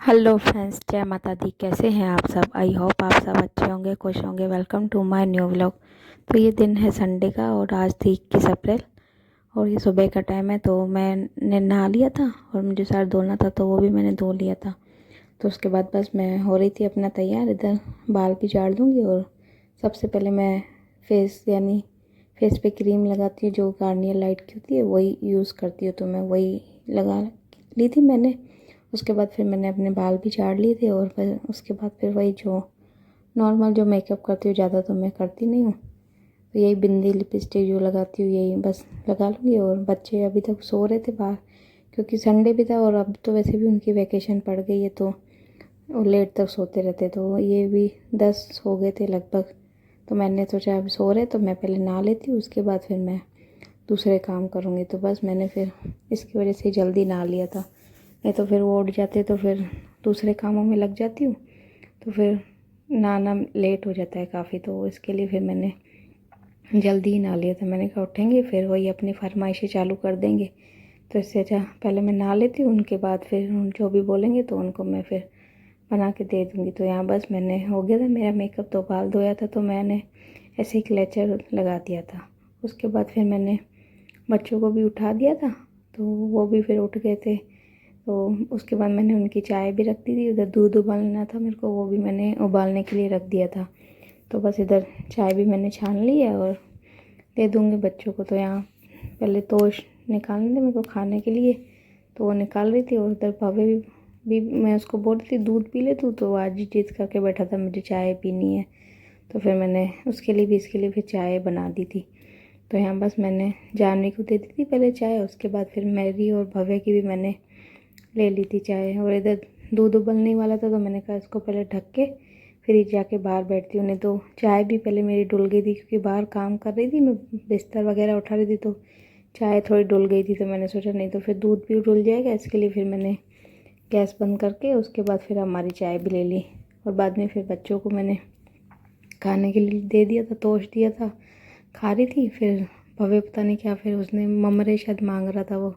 Hello friends, जय माता दी। कैसे हैं आप सब? आई होप आप सब अच्छे होंगे, खुश होंगे। Welcome to my new vlog. तो ये दिन है संडे का और आज थी 21 अप्रैल और ये सुबह का टाइम है। तो मैंने नहा लिया था और मुझे सर धोना था तो वो भी मैंने धो लिया था। तो उसके बाद बस मैं हो रही थी अपना तैयार, इधर बाल भी झाड़ दूँगी। और सबसे पहले मैं फेस पे क्रीम लगाती हूँ जो गार्नियर लाइट की होती है, वही यूज़ करती हूँ। तो मैं वही लगा ली थी मैंने। उसके बाद फिर मैंने अपने बाल भी झाड़ लिए थे और फिर उसके बाद फिर वही जो नॉर्मल जो मेकअप करती हूँ, ज़्यादा तो मैं करती नहीं हूँ। तो यही बिंदी लिपस्टिक जो लगाती हूँ यही बस लगा लूँगी। और बच्चे अभी तक सो रहे थे बाहर, क्योंकि संडे भी था और अब तो वैसे भी उनकी वैकेशन पड़ गई है तो वो लेट तक सोते रहते। तो ये भी 10 हो गए थे लगभग। तो मैंने सोचा अब सो रहे तो मैं पहले नहा लेती हूँ, उसके बाद फिर मैं दूसरे काम करूँगी। तो बस मैंने फिर इसकी वजह से जल्दी नहा लिया था, नहीं तो फिर वो उठ जाते तो फिर दूसरे कामों में लग जाती हूँ। तो फिर नहाना लेट हो जाता है काफ़ी, तो इसके लिए फिर मैंने जल्दी ही नहा लिया था। मैंने कहा उठेंगे फिर वही अपनी फरमाइशें चालू कर देंगे, तो इससे अच्छा पहले मैं नहा लेती हूँ, उनके बाद फिर जो भी बोलेंगे तो उनको मैं फिर बना के दे दूँगी। तो यहाँ बस मैंने हो गया था मेरा मेकअप, तो बाल धोया था तो मैंने ऐसे ही क्लेचर लगा दिया था। उसके बाद फिर मैंने बच्चों को भी उठा दिया था तो वो भी फिर उठ गए थे। तो उसके बाद मैंने उनकी चाय भी रख दी थी, उधर दूध उबालना था मेरे को, वो भी मैंने उबालने के लिए रख दिया था। तो बस इधर चाय भी मैंने छान ली है और दे दूँगी बच्चों को। तो यहाँ पहले तोश निकालने थे मेरे को खाने के लिए, तो वो निकाल रही थी। और उधर भवे भी मैं उसको बोल रही थी दूध पी ले तू, तो आज ही जिद करके बैठा था मुझे चाय पीनी है। तो फिर मैंने उसके लिए भी इसके लिए फिर चाय बना दी थी। तो यहाँ बस मैंने जानवी को दे दी थी पहले चाय, उसके बाद फिर मेरी और भव्य की भी मैंने ले ली थी चाय। और इधर दूध उबलने वाला था तो मैंने कहा इसको पहले ढक के फिर ही जाके बाहर बैठती हूँ, नहीं तो चाय भी पहले मेरी डुल गई थी, क्योंकि बाहर काम कर रही थी मैं, बिस्तर वगैरह उठा रही थी तो चाय थोड़ी डुल गई थी। तो मैंने सोचा नहीं तो फिर दूध भी डुल जाएगा, इसके लिए फिर मैंने गैस बंद करके उसके बाद फिर हमारी चाय भी ले ली। और बाद में फिर बच्चों को मैंने खाने के लिए दे दिया था, तोश दिया था, खा रही थी। फिर भव्य पता नहीं क्या, फिर उसने ममरे शायद मांग रहा था, वो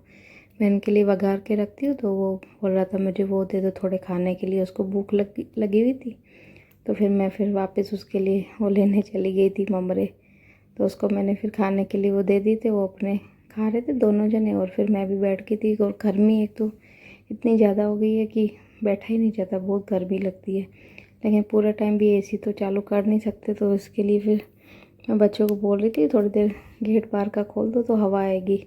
मैं इनके लिए वघार के रखती हूँ, तो वो बोल रहा था मुझे वो दे दो थोड़े खाने के लिए, उसको भूख लगी हुई थी। तो फिर वापस उसके लिए वो लेने चली गई थी ममरे। तो उसको मैंने फिर खाने के लिए वो दे दी थे, वो अपने खा रहे थे दोनों जने। और फिर मैं भी बैठ गई थी। और गर्मी एक तो इतनी ज़्यादा हो गई है कि बैठा ही नहीं जाता, बहुत गर्मी लगती है। लेकिन पूरा टाइम भी एसी तो चालू कर नहीं सकते, तो इसके लिए फिर मैं बच्चों को बोल रही थी थोड़ी देर गेट बाहर का खोल दो तो हवा आएगी।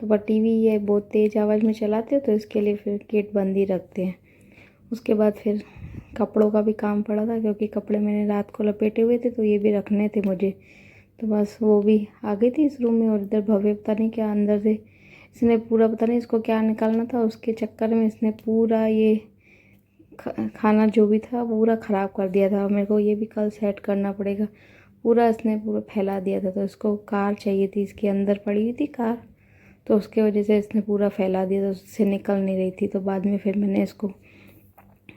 तो पर टीवी ये बहुत तेज़ आवाज़ में चलाते हो तो इसके लिए फिर गेट बंद ही रखते हैं। उसके बाद फिर कपड़ों का भी काम पड़ा था, क्योंकि कपड़े मैंने रात को लपेटे हुए थे तो ये भी रखने थे मुझे। तो बस वो भी आ गई थी इस रूम में। और इधर भव्य पता नहीं क्या अंदर से इसने पूरा, पता नहीं इसको क्या निकालना था, उसके चक्कर में इसने पूरा ये खाना जो भी था पूरा ख़राब कर दिया था। मेरे को ये भी कल सेट करना पड़ेगा। पूरा इसने पूरा फैला दिया था। तो इसको कार चाहिए थी, इसके अंदर पड़ी हुई थी कार, तो उसके वजह से इसने पूरा फैला दिया, तो उससे निकल नहीं रही थी। तो बाद में फिर मैंने इसको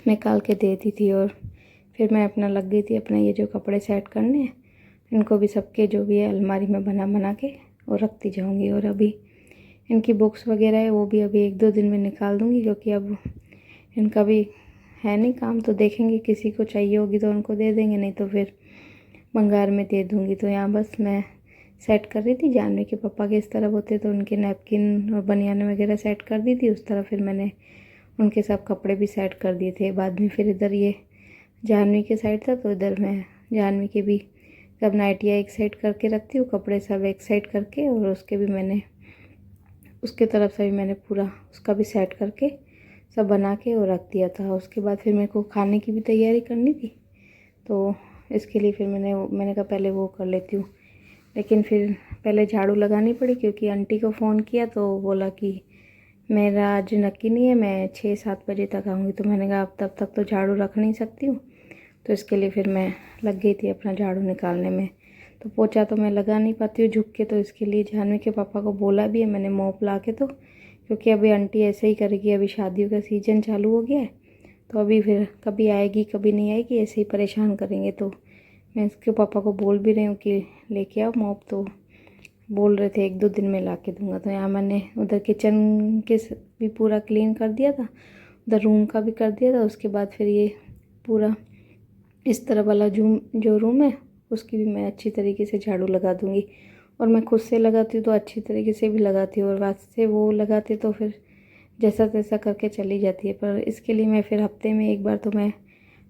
निकाल के दे दी थी। और फिर मैं अपना लग गई थी अपना ये जो कपड़े सेट करने हैं, इनको भी सबके जो भी है अलमारी में बना बना के और रखती जाऊँगी। और अभी इनकी बुक्स वगैरह है वो भी अभी 1-2 दिन में निकाल दूँगी, क्योंकि अब इनका भी है नहीं काम, तो देखेंगे किसी को चाहिए होगी तो उनको दे देंगे, नहीं तो फिर भंगार में दे दूँगी। तो यहाँ बस मैं सेट कर रही थी, जानवी के पापा के इस तरफ होते तो उनके नैपकिन और बनियान वगैरह सेट कर दी थी उस तरफ, फिर मैंने उनके सब कपड़े भी सेट कर दिए थे। बाद में फिर इधर ये जानवी के साइड था तो इधर मैं जानवी के भी सब नाइटियाँ एक साइड करके रखती हूँ, कपड़े सब एक साइड करके, और उसके भी मैंने उसके तरफ से भी मैंने पूरा उसका भी सेट करके सब बना के और रख दिया था। उसके बाद फिर मेरे को खाने की भी तैयारी करनी थी, तो इसके लिए फिर मैंने कहा पहले वो कर लेती हूँ। लेकिन फिर पहले झाड़ू लगानी पड़ी, क्योंकि आंटी को फ़ोन किया तो बोला कि मेरा आज नक्की नहीं है, मैं 6-7 बजे तक आऊँगी। तो मैंने कहा अब तब तक तो झाड़ू रख नहीं सकती हूँ, तो इसके लिए फिर मैं लग गई थी अपना झाड़ू निकालने में। तो पोछा तो मैं लगा नहीं पाती हूँ झुक के, तो इसके लिए जानवी के पापा को बोला भी है मैंने मोप ला के, तो क्योंकि अभी आंटी ऐसे ही करेगी, अभी शादियों का सीज़न चालू हो गया है, तो अभी फिर कभी आएगी कभी नहीं आएगी, ऐसे ही परेशान करेंगे। तो मैं इसके पापा को बोल भी रही हूँ कि लेके आओ मोप, तो बोल रहे थे 1-2 दिन में ला के दूँगा। तो यहाँ मैंने उधर किचन के भी पूरा क्लीन कर दिया था, उधर रूम का भी कर दिया था। उसके बाद फिर ये पूरा इस तरफ वाला जो रूम है उसकी भी मैं अच्छी तरीके से झाड़ू लगा दूँगी। और मैं खुद से लगाती हूँ तो अच्छी तरीके से भी लगाती हूँ, और बाद से वो लगाती तो फिर जैसा तैसा करके चली जाती है। पर इसके लिए मैं फिर हफ्ते में एक बार तो मैं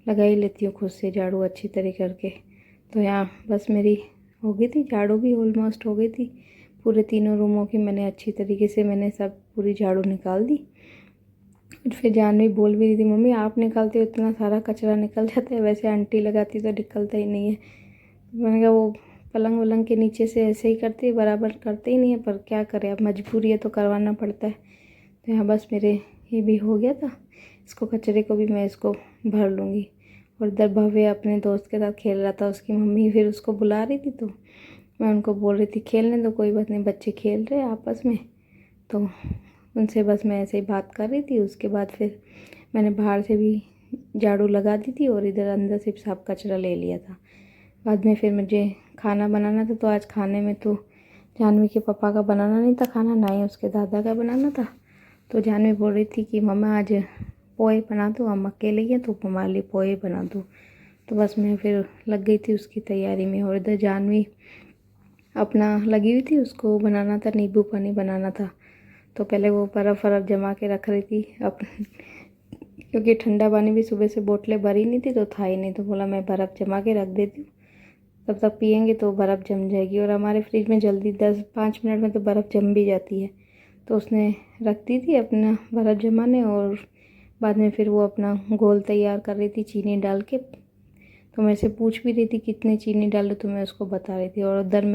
लगा ही लेती हूँ खुद से झाड़ू अच्छी तरह करके। तो यहाँ बस मेरी हो गई थी झाड़ू भी, ऑलमोस्ट हो गई थी। पूरे तीनों रूमों की मैंने अच्छी तरीके से मैंने सब पूरी झाड़ू निकाल दी। फिर जानवी बोल भी रही थी, मम्मी आप निकालते हो इतना सारा कचरा निकल जाता है, वैसे आंटी लगाती तो निकलता ही नहीं है। मैंने कहा वो पलंग वलंग के नीचे से ऐसे ही करती है, बराबर करते ही नहीं है, पर क्या करें, अब मजबूरी है तो करवाना पड़ता है। तो यहाँ बस मेरे ये भी हो गया था, इसको कचरे को भी मैं इसको भर लूँगी। और इधर भव्य अपने दोस्त के साथ खेल रहा था, उसकी मम्मी फिर उसको बुला रही थी, तो मैं उनको बोल रही थी खेलने दो, कोई बात नहीं, बच्चे खेल रहे हैं आपस में। तो उनसे बस मैं ऐसे ही बात कर रही थी। उसके बाद फिर मैंने बाहर से भी झाड़ू लगा दी थी और इधर अंदर से साफ कचरा ले लिया था। बाद में फिर मुझे खाना बनाना था, तो आज खाने में तो जानवी के पापा का बनाना नहीं था खाना, ना ही उसके दादा का बनाना था। तो जानवी बोल रही थी कि मम्मा आज पोहे बना दो, हम अकेले ही हैं तो हमारे लिए पोहे बना दो। तो बस मैं फिर लग गई थी उसकी तैयारी में। और इधर जानवी अपना लगी हुई थी, उसको बनाना था नींबू पानी बनाना था। तो पहले वो बर्फ़ जमा के रख रही थी अब क्योंकि ठंडा पानी भी सुबह से बोतलें भरी नहीं थी तो था ही नहीं, तो बोला मैं बर्फ़ जमा के रख देती हूँ, तब तक पियेंगे तो बर्फ़ जम जाएगी। और हमारे फ्रिज में जल्दी 10-5 मिनट में तो बर्फ़ जम भी जाती है। तो उसने रख दी थी अपना बर्फ़ जमाने, और बाद में फिर वो अपना घोल तैयार कर रही थी चीनी डाल के। तो मेरे से पूछ भी रही थी कितनी चीनी डालो, तो मैं उसको बता रही थी। और उधर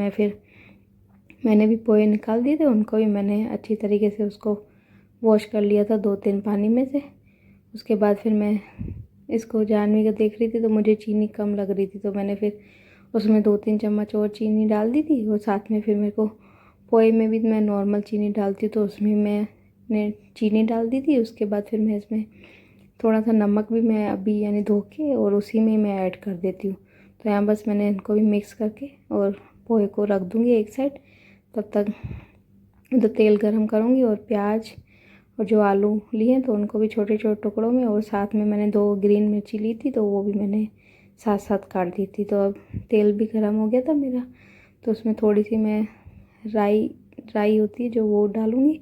मैंने भी पोहे निकाल दिए थे, उनको भी मैंने अच्छी तरीके से उसको वॉश कर लिया था 2-3 पानी में से। उसके बाद फिर मैं इसको जानवी का देख रही थी तो मुझे चीनी कम लग रही थी, तो मैंने फिर उसमें 2-3 चम्मच और चीनी डाल दी थी। और साथ में फिर मेरे को पोहे में भी मैं नॉर्मल चीनी डालती हूँ तो उसमें मैंने चीनी डाल दी थी। उसके बाद फिर मैं इसमें थोड़ा सा नमक भी मैं अभी यानी धो के और उसी में मैं ऐड कर देती हूँ। तो यहाँ बस मैंने इनको भी मिक्स करके और पोहे को रख दूँगी एक साइड। तब तक तो तेल गरम करूँगी और प्याज और जो आलू लिए तो उनको भी छोटे छोटे टुकड़ों में, और साथ में मैंने 2 ग्रीन मिर्ची ली थी तो वो भी मैंने साथ साथ काट दी थी। तो अब तेल भी गरम हो गया था मेरा, तो उसमें थोड़ी सी मैं राई होती है जो वो डालूँगी।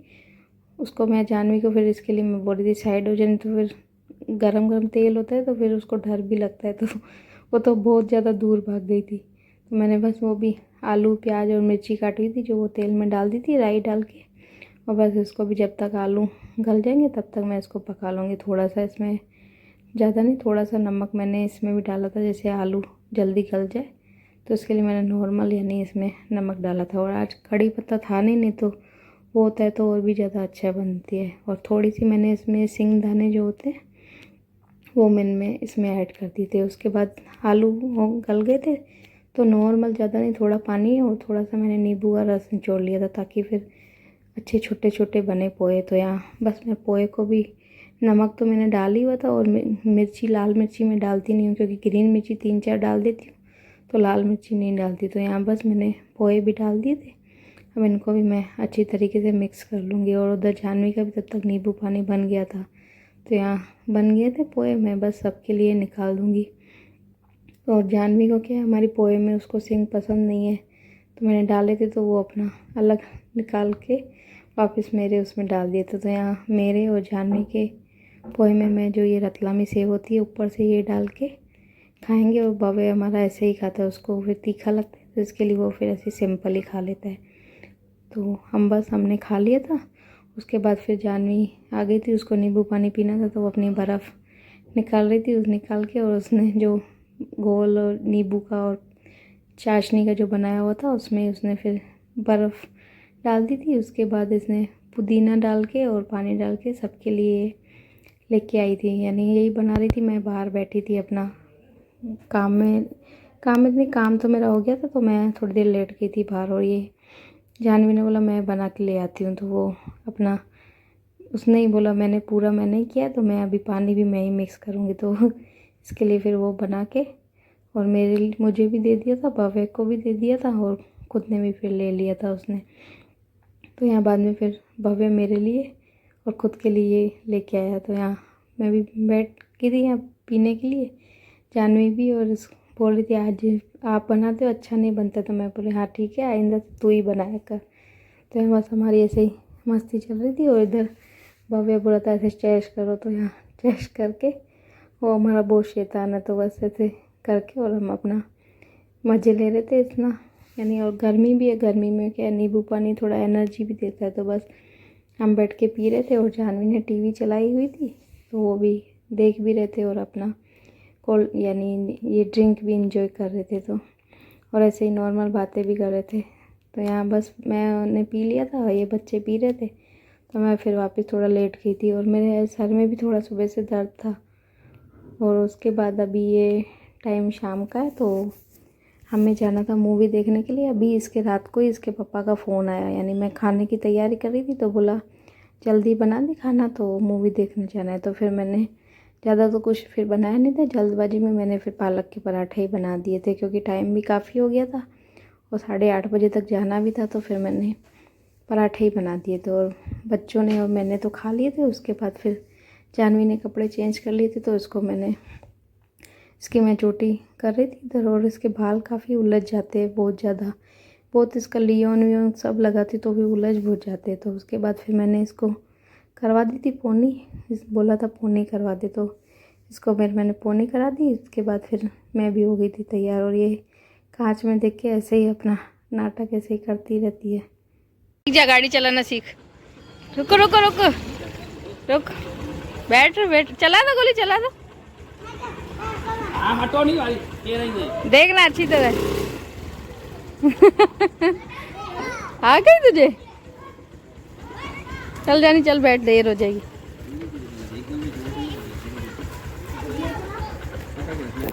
उसको मैं जानवी को फिर इसके लिए मैं बोल रही थी साइड हो जाए, तो फिर गरम गरम तेल होता है तो फिर उसको डर भी लगता है, तो वो तो बहुत ज़्यादा दूर भाग गई थी। तो मैंने बस वो भी आलू प्याज और मिर्ची काटी थी जो वो तेल में डाल दी थी राई डाल के। और बस इसको भी जब तक आलू गल जाएंगे तब तक मैं इसको पका लूँगी। थोड़ा सा इसमें ज़्यादा नहीं, थोड़ा सा नमक मैंने इसमें भी डाला था जैसे आलू जल्दी गल जाए, तो इसके लिए मैंने नॉर्मल यानी इसमें नमक डाला था। और आज कड़ी पत्ता था नहीं तो वो होता है तो और भी ज़्यादा अच्छा बनती है। और थोड़ी सी मैंने इसमें सिंग दाने जो होते हैं वो मैंने इसमें ऐड कर दिए थे। उसके बाद आलू गल गए थे तो नॉर्मल ज़्यादा नहीं, थोड़ा पानी और थोड़ा सा मैंने नींबू का रस निचोड़ लिया था ताकि फिर अच्छे छोटे छोटे बने पोहे। तो यहाँ बस मैं पोहे को भी नमक तो मैंने डाल ही हुआ था, और मिर्ची लाल मिर्ची मैं डालती नहीं हूँ क्योंकि ग्रीन मिर्ची 3-4 डाल देती हूँ तो लाल मिर्ची नहीं डालती। तो यहाँ बस मैंने पोहे भी डाल दिए थे। अब इनको भी मैं अच्छी तरीके से मिक्स कर लूँगी। और उधर जानवी का भी तब तक नींबू पानी बन गया था, तो यहाँ बन गए थे पोहे, मैं बस सबके लिए निकाल दूँगी। और जानवी को क्या है, हमारी पोहे में उसको सिंग पसंद नहीं है, तो मैंने डाले थे तो वो अपना अलग निकाल के वापस मेरे उसमें डाल दिए थे। तो यहाँ मेरे और जानवी के पोहे में मैं जो ये रतलामी सेव होती है ऊपर से ये डाल के खाएंगे। और भव्य हमारा ऐसे ही खाता है, उसको फिर तीखा लगता है तो इसके लिए वो फिर ऐसे सिंपल ही खा लेता है। तो हमने खा लिया था। उसके बाद फिर जानवी आ गई थी, उसको नींबू पानी पीना था तो वो अपनी बर्फ़ निकाल रही थी, उस निकाल के और उसने जो घोल और नींबू का और चाशनी का जो बनाया हुआ था उसमें उसने फिर बर्फ़ डाल दी थी। उसके बाद इसने पुदीना डाल के और पानी डाल के सबके लिए लेके आई थी, यानी यही बना रही थी। मैं बाहर बैठी थी अपना काम तो मेरा हो गया था, तो मैं थोड़ी देर लेट गई थी बाहर। और ये जानवी ने बोला मैं बना के ले आती हूँ, तो वो अपना उसने ही बोला मैंने ही किया तो मैं अभी पानी भी मैं ही मिक्स करूँगी। तो इसके लिए फिर वो बना के और मुझे भी दे दिया था, भव्य को भी दे दिया था और खुद ने भी फिर ले लिया था उसने। तो यहाँ बाद में फिर भव्य मेरे लिए और ख़ुद के लिए लेके आया। तो यहाँ मैं भी बैठ गई थी यहाँ पीने के लिए, जानवी भी, और बोल रही थी आज आप बनाते हो, अच्छा नहीं बनता। तो मैं बोले हाँ ठीक है, आइंदा तू ही बनाया कर। तो बस हमारी ऐसे ही मस्ती चल रही थी। और इधर भव्य बोला था ऐसे चेस्ट करो, तो यहाँ चेस्ट करके, वो हमारा बहुत शैतान है, तो बस ऐसे करके और हम अपना मज़े ले रहे थे इतना, यानी। और गर्मी भी है, गर्मी में क्या नींबू पानी थोड़ा एनर्जी भी देता है। तो बस हम बैठ के पी रहे थे और जानवी ने टीवी चलाई हुई थी, तो वो भी देख भी रहे थे और अपना कोल्ड यानी ये ड्रिंक भी इंजॉय कर रहे थे। तो और ऐसे ही नॉर्मल बातें भी कर रहे थे। तो यहाँ बस मैंने पी लिया था, ये बच्चे पी रहे थे, तो मैं फिर वापस थोड़ा लेट गई थी। और मेरे सर में भी थोड़ा सुबह से दर्द था। और उसके बाद अभी ये टाइम शाम का है, तो हमें जाना था मूवी देखने के लिए। अभी इसके रात को ही इसके पापा का फ़ोन आया, यानी मैं खाने की तैयारी कर रही थी, तो बोला जल्दी बना दी खाना, तो मूवी देखने जाना है। तो फिर मैंने ज़्यादा तो कुछ फिर बनाया नहीं था, जल्दबाजी में मैंने फिर पालक के पराठे ही बना दिए थे, क्योंकि टाइम भी काफ़ी हो गया था और 8:30 बजे तक जाना भी था। तो फिर मैंने पराठे ही बना दिए थे और बच्चों ने और मैंने तो खा लिए थे। उसके बाद फिर जानवी ने कपड़े चेंज कर लिए थे, तो इसको मैंने इसकी मैं चोटी कर रही थी इधर। और इसके बाल काफ़ी उलझ जाते हैं बहुत ज़्यादा, बहुत इसका लियोन वियोन सब लगाती तो भी उलझ बहुत जाते। तो उसके बाद फिर मैंने इसको करवा दी थी पोनी, बोला था पोनी करवा दे, तो इसको फिर मैंने पोनी करा दी। उसके बाद फिर मैं भी हो गई थी तैयार। और ये कांच में देख के ऐसे ही अपना नाटक ऐसे ही करती रहती है। सीख जा, गाड़ी चलाना सीख। रुको रुको रुको रुक, बैठ बैठ, चला दो गोली, चला दो। हटो नहीं भाई, ये नहीं देखना अच्छी तरह। आ गई तुझे, चल जानी, चल बैठ, देर हो जाएगी।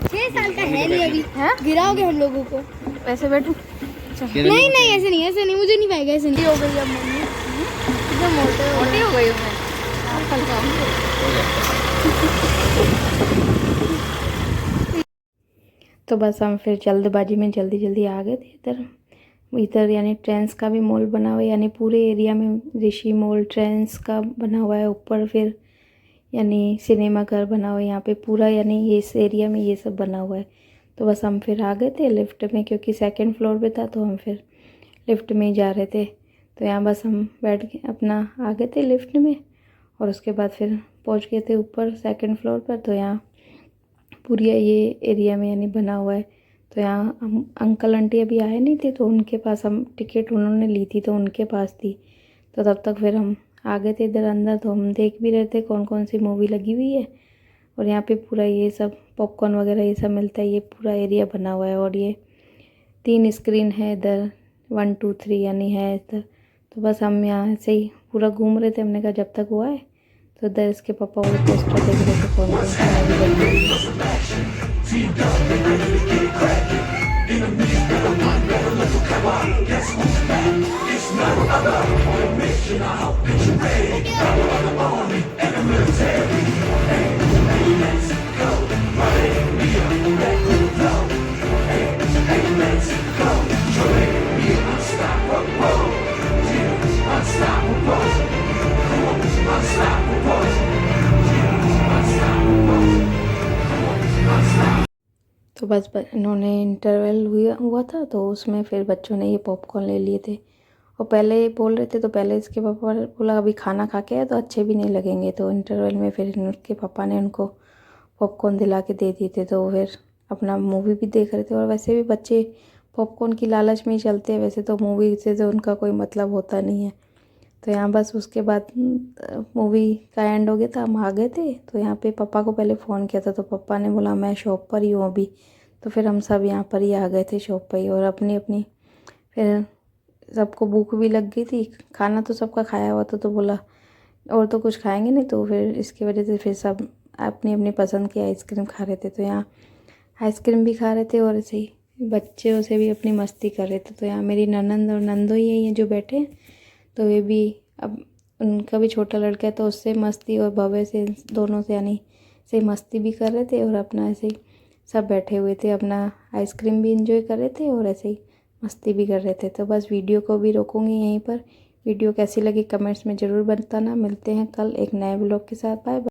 6 साल का है नहीं अभी, गिराओगे हम लोगों को। ऐसे बैठू? नहीं नहीं, ऐसे नहीं, ऐसे नहीं, मुझे नहीं पाएगा, ऐसे नहीं। हो गई अब मम्मी, एकदम मोटी हो गई हूँ मैं। तो बस हम फिर जल्दबाजी में जल्दी जल्दी आ गए थे इधर यानी ट्रेंड्स का भी मॉल बना हुआ है, यानी पूरे एरिया में ऋषि मॉल ट्रेंड्स का बना हुआ है। ऊपर फिर यानी सिनेमा घर बना हुआ है यहाँ पे पूरा, यानी ये इस एरिया में ये सब बना हुआ है। तो बस हम फिर आ गए थे लिफ्ट में, क्योंकि सेकंड फ्लोर पे था, तो हम फिर लिफ्ट में ही जा रहे थे। तो यहाँ बस हम बैठ के अपना आ गए थे लिफ्ट में। और उसके बाद फिर पहुँच गए थे ऊपर सेकंड फ्लोर पर। तो यहाँ पूरी ये एरिया में यानी बना हुआ है। तो यहाँ हम अंकल आंटी अभी आए नहीं थे, तो उनके पास हम टिकट उन्होंने ली थी, तो उनके पास थी। तो तब तक फिर हम आ गए थे इधर अंदर। तो हम देख भी रहे थे कौन कौन सी मूवी लगी हुई है। और यहाँ पे पूरा ये सब पॉपकॉर्न वगैरह ये सब मिलता है, ये पूरा एरिया बना हुआ है। और ये 3 स्क्रीन है इधर, 1 2 3 यानी है इधर। तो बस हम यहाँ से ही पूरा घूम रहे थे। हमने कहा जब तक वो आए, तो इधर इसके पापा वो पोस्टर देख रहे थे कौन कौन सी मूवी लगी हुई है। तो बस इन्होंने इंटरवल हुआ था, तो उसमें फिर बच्चों ने ये पॉपकॉर्न ले लिए थे। और पहले बोल रहे थे, तो पहले इसके पापा ने बोला अभी खाना खा के आए तो अच्छे भी नहीं लगेंगे। तो इंटरवल में फिर इनके पापा ने उनको पॉपकॉर्न दिला के दे दिए थे। तो वो फिर अपना मूवी भी देख रहे थे। और वैसे भी बच्चे पॉपकॉर्न की लालच में ही चलते हैं, वैसे तो मूवी से तो उनका कोई मतलब होता नहीं है। तो यहाँ बस उसके बाद मूवी का एंड हो गया था, हम आ गए थे। तो यहाँ पे पापा को पहले फ़ोन किया था, तो पापा ने बोला मैं शॉप पर ही हूँ अभी। तो फिर हम सब यहाँ पर ही आ गए थे शॉप पर ही। और अपनी अपनी फिर सबको भूख भी लग गई थी, खाना तो सबका खाया हुआ था। तो बोला और तो कुछ खाएंगे नहीं, तो फिर इसकी वजह से फिर सब अपनी अपनी पसंद की आइसक्रीम खा रहे थे। तो यहाँ आइसक्रीम भी खा रहे थे और ऐसे ही बच्चों से भी अपनी मस्ती कर रहे थे। तो यहाँ मेरी ननंद और नंदोई हैं ये जो बैठे हैं, तो ये भी अब उनका भी छोटा लड़का है, तो उससे मस्ती और भव्य से दोनों से यानी से मस्ती भी कर रहे थे। और अपना ऐसे ही सब बैठे हुए थे, अपना आइसक्रीम भी इंजॉय कर रहे थे और ऐसे ही मस्ती भी कर रहे थे। तो बस वीडियो को भी रोकूंगी यहीं पर। वीडियो कैसी लगी कमेंट्स में ज़रूर बताना। मिलते हैं कल एक नए ब्लॉग के साथ। Bye bye.